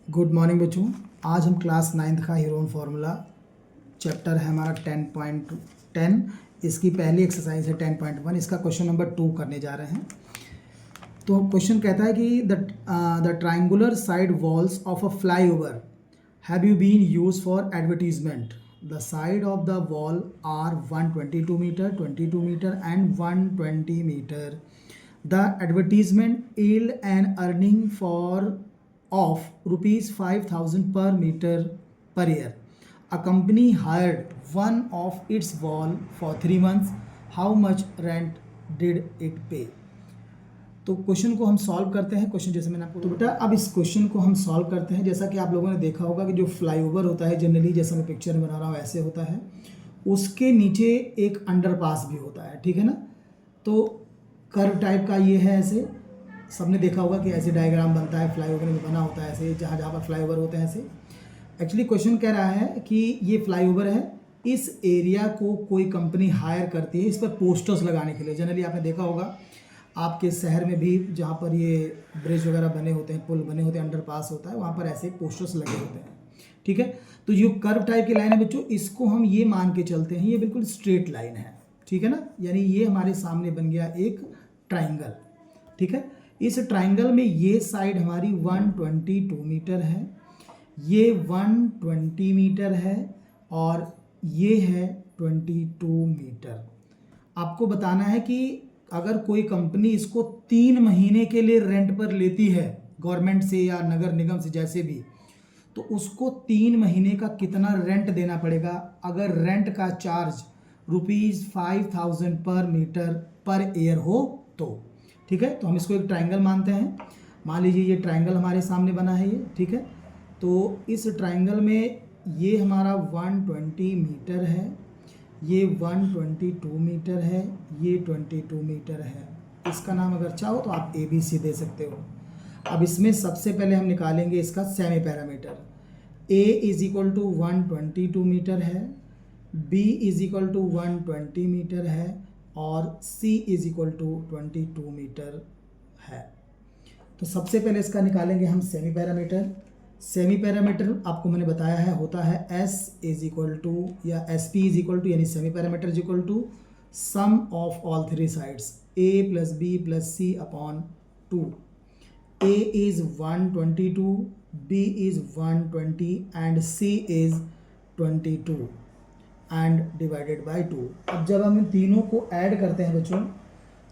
Good morning बच्चों। आज हम क्लास 9th का हीरोन फार्मूला चैप्टर है हमारा 10.10। इसकी पहली एक्सरसाइज है 10.1। इसका क्वेश्चन नंबर 2 करने जा रहे हैं। तो क्वेश्चन कहता है कि the triangular side walls of a flyover have you been use for advertisement. The side of the wall are 122 metre, 22 metre and 120 metre. The advertisement yield an earning of rupees 5,000 per meter per year. A company hired one of its wall for 3 months. How much rent did it pay? तो question को हम solve करते हैं। Question जैसे मैंने आपको तो बेटा अब इस क्वेश्चन को हम सॉल्व करते हैं। जैसा कि आप लोगों ने देखा होगा कि जो फ्लाईओवर होता है जनरली, जैसा मैं पिक्चर में बना रहा हूँ ऐसे होता है, उसके नीचे एक अंडरपास भी होता है, ठीक है ना। तो कर्व टाइप का ये है, ऐसे सबने देखा होगा कि ऐसे डायग्राम बनता है, फ्लाईओवर में बना होता है ऐसे, जहाँ जहाँ पर फ्लाईओवर होते हैं ऐसे। एक्चुअली क्वेश्चन कह रहा है कि ये फ्लाईओवर है, इस एरिया को कोई कंपनी हायर करती है इस पर पोस्टर्स लगाने के लिए। जनरली आपने देखा होगा आपके शहर में भी जहाँ पर ये ब्रिज वगैरह बने होते हैं, पुल बने होते हैं, अंडरपास होता है, वहाँ पर ऐसे पोस्टर्स लगे होते हैं, ठीक है। तो जो कर्व टाइप की लाइन है बच्चों, इसको हम ये मान के चलते हैं ये बिल्कुल स्ट्रेट लाइन है, ठीक है ना। यानी ये हमारे सामने बन गया एक ट्राइंगल, ठीक है। इस ट्राइंगल में ये साइड हमारी 122 मीटर है, ये 120 मीटर है और ये है 22 मीटर। आपको बताना है कि अगर कोई कंपनी इसको 3 महीने के लिए रेंट पर लेती है गवर्नमेंट से या नगर निगम से, जैसे भी, तो उसको 3 महीने का कितना रेंट देना पड़ेगा। अगर रेंट का चार्ज ₹5,000 पर मीटर पर ईयर हो तो, ठीक है। तो हम इसको एक ट्राइंगल मानते हैं। मान लीजिए ये ट्राइंगल हमारे सामने बना है ये, ठीक है। तो इस ट्राइंगल में ये हमारा 120 मीटर है, ये 122 मीटर है, ये 22 मीटर है। इसका नाम अगर चाहो तो आप ABC दे सकते हो। अब इसमें सबसे पहले हम निकालेंगे इसका semi parameter. A is equal to 122 metre है, B is equal to 120 metre है और C is equal to 22 metre है। तो सबसे पहले इसका निकालेंगे हम सेमी पैरामीटर। सेमी पैरामीटर आपको मैंने बताया है होता है S इज इक्वल टू या SP इज इक्वल टू, यानी semi parameter is equal to sum of all 3 sides A plus B plus C upon 2। A is 122, B is 120 and C is 22 and divided by 2। अब जब हम इन तीनों को add करते हैं बच्चों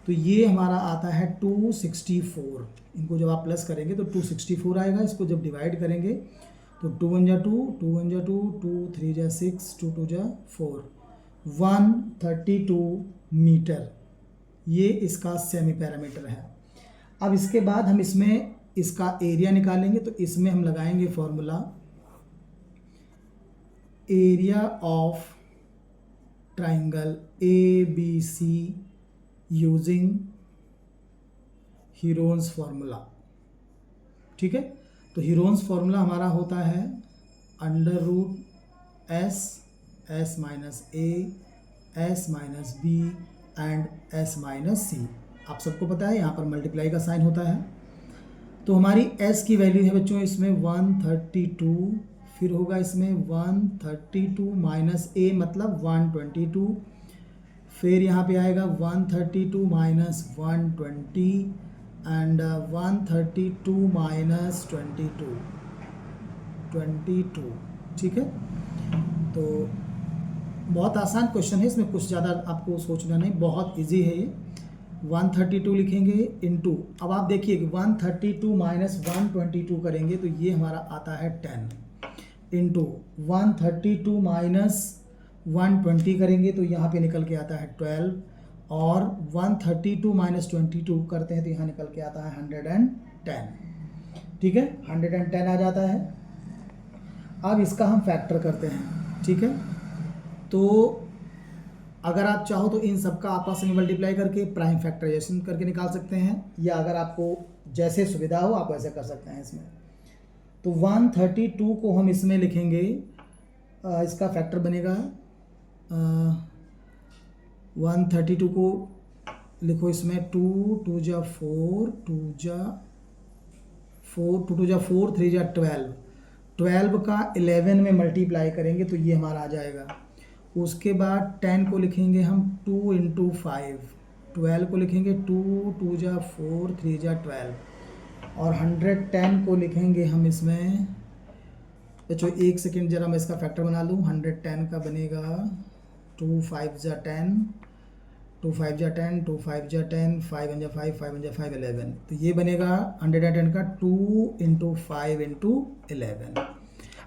तो ये हमारा आता है 264। इनको जब आप प्लस करेंगे तो 264 आएगा। इसको जब डिवाइड करेंगे तो 2 1 जा 2, 2 1 जा 2, 2 3 जा 6, 2 2 जा 4, 132 मीटर ये इसका सेमी पैरामीटर है। अब इसके बाद हम इसमें इसका एरिया निकालेंगे। तो इसमें हम लगाएंगे formula area of triangle ABC using Heron's formula, ठीक है। तो हीरोन्स फार्मूला हमारा होता है √S, S minus A, S minus B and S minus C। आप सबको पता है यहाँ पर मल्टीप्लाई का साइन होता है। तो हमारी S की वैल्यू है बच्चों इसमें 132, फिर होगा इसमें 132 माइनस A मतलब 122, फिर यहाँ पे आएगा 132 माइनस 120 एंड 132 माइनस 22, ठीक है। तो बहुत आसान क्वेश्चन है, इसमें कुछ ज़्यादा आपको सोचना नहीं, बहुत इजी है ये। 132 लिखेंगे इनटू, अब आप देखिए कि 132 माइनस 122 करेंगे तो ये हमारा आता है 10 इंटू 132 माइनस 120 करेंगे तो यहाँ पे निकल के आता है 12 और 132 माइनस 22 करते हैं तो यहाँ निकल के आता है 110, ठीक है। 110 आ जाता है। अब इसका हम फैक्टर करते हैं, ठीक है। तो अगर आप चाहो तो इन सबका आपस में मल्टीप्लाई करके प्राइम फैक्टराइजेशन करके निकाल सकते हैं, या अगर आपको जैसे सुविधा हो आप वैसे कर सकते हैं इसमें। तो 132 को हम इसमें लिखेंगे, इसका फैक्टर बनेगा 132 को लिखो इसमें 2 2 जा 4, 2 जा 4, 2 2 जा 4, 3 जा 12, 12 का 11 में मल्टीप्लाई करेंगे तो ये हमारा आ जाएगा। उसके बाद 10 को लिखेंगे हम 2 इंटू 5, 12 को लिखेंगे 2, 2 जा 4, 3 जा 12, और 110 को लिखेंगे हम इसमें। बच्चों एक सेकेंड जरा मैं इसका फैक्टर बना लूँ। 110 का बनेगा 2 5 जा 10, 2 5 जा 10, 2 5 जा 10, 5 1 जा 5, 5 1 जा 5, 11। तो ये बनेगा 110 का 2 इंटू 5 इंटू 11।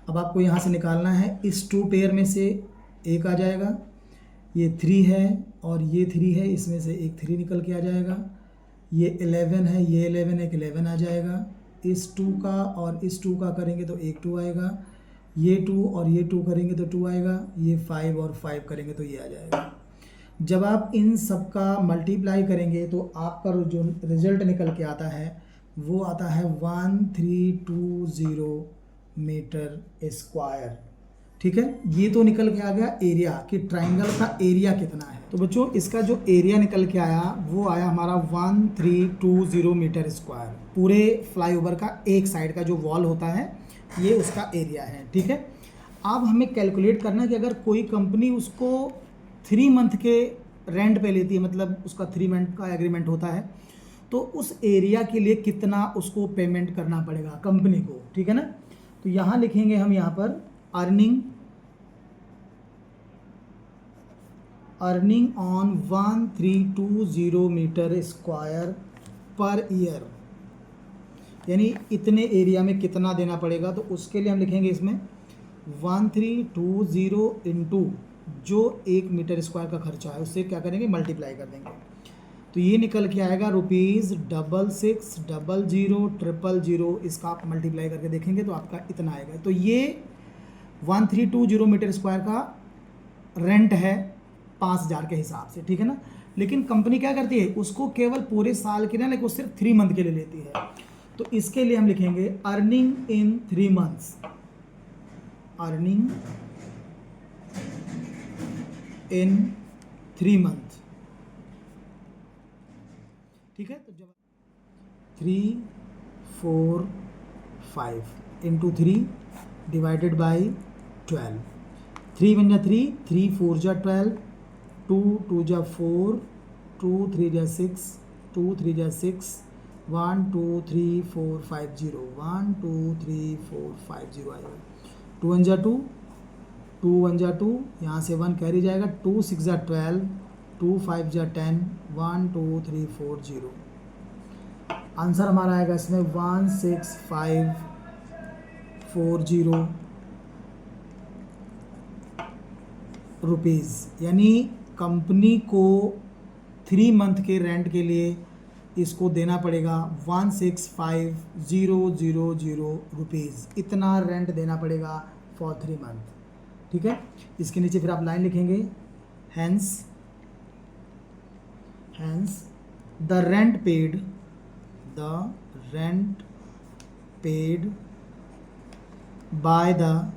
अब आपको यहाँ से निकालना है, इस 2 पेयर में से एक आ जाएगा, ये 3 है और ये 3 है, इसमें से एक 3 निकल के आ जाएगा। ये 11 है, ये 11 एक 11 आ जाएगा। इस 2 का और इस 2 का करेंगे तो एक 2 आएगा, ये 2 और ये 2 करेंगे तो 2 आएगा, ये 5 और 5 करेंगे तो ये आ जाएगा। जब आप इन सब का मल्टीप्लाई करेंगे तो आपका जो रिजल्ट निकल के आता है वो आता है 1320 मीटर स्क्वायर। ठीक है, ये तो निकल के आ गया एरिया कि ट्राइंगल का एरिया कितना है। तो बच्चों इसका जो एरिया निकल के आया वो आया हमारा 1320 मीटर स्क्वायर। पूरे फ्लाईओवर का एक साइड का जो वॉल होता है ये उसका एरिया है। ठीक है, अब हमें कैलकुलेट करना है कि अगर कोई कंपनी उसको 3 मंथ के रेंट पे लेती है, मतलब उसका 3 मंथ का एग्रीमेंट होता है, तो उस एरिया के लिए कितना उसको पेमेंट करना पड़ेगा कंपनी को। ठीक है ना, तो यहाँ लिखेंगे हम यहाँ पर earning on 1320 metre square per year, यानी इतने एरिया में कितना देना पड़ेगा। तो उसके लिए हम लिखेंगे इसमें 1320 इंटू जो 1 मीटर स्क्वायर का खर्चा है उससे क्या करेंगे, मल्टीप्लाई कर देंगे। तो ये निकल के आएगा ₹66,000,000। इसका आप मल्टीप्लाई करके देखेंगे तो आपका इतना आएगा। तो ये 1320 मीटर स्क्वायर का रेंट है 5,000 के हिसाब से। ठीक है ना, लेकिन कंपनी क्या करती है, उसको केवल पूरे साल के ना, लेकिन वो सिर्फ 3 मंथ के लिए लेती है। तो इसके लिए हम लिखेंगे earning in 3 months, earning in 3 month. ठीक है, तो जब 3 4 5 इंटू 3 डिवाइडेड बाई 12, 3 1 जा 3, 3 4 जा 12, 2 2 जा 4, 2 3 जा 6, 2 3 जा 6, 1 2 3 4 5 0, 1 2 3 4 5 0 आएगा। 2 1 जा 2, 2 1 जा 2, यहाँ से 1 कैरी जाएगा, 2 6 जा 12, 2 5 जा 10, 1 2 3 4 0। आंसर हमारा आएगा इसमें 16540 रुपीज़, यानी कंपनी को 3 मंथ के रेंट के लिए इसको देना पड़ेगा 165,000 रुपीज़। इतना रेंट देना पड़ेगा फॉर 3 मंथ। ठीक है, इसके नीचे फिर आप लाइन लिखेंगे, hence the rent paid by the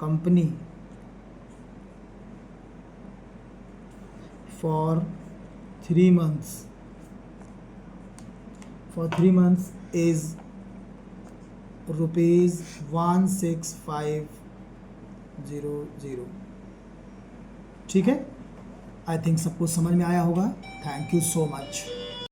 company for 3 months is ₹16500। ठीक है, आई थिंक सबको समझ में आया होगा। Thank you so much.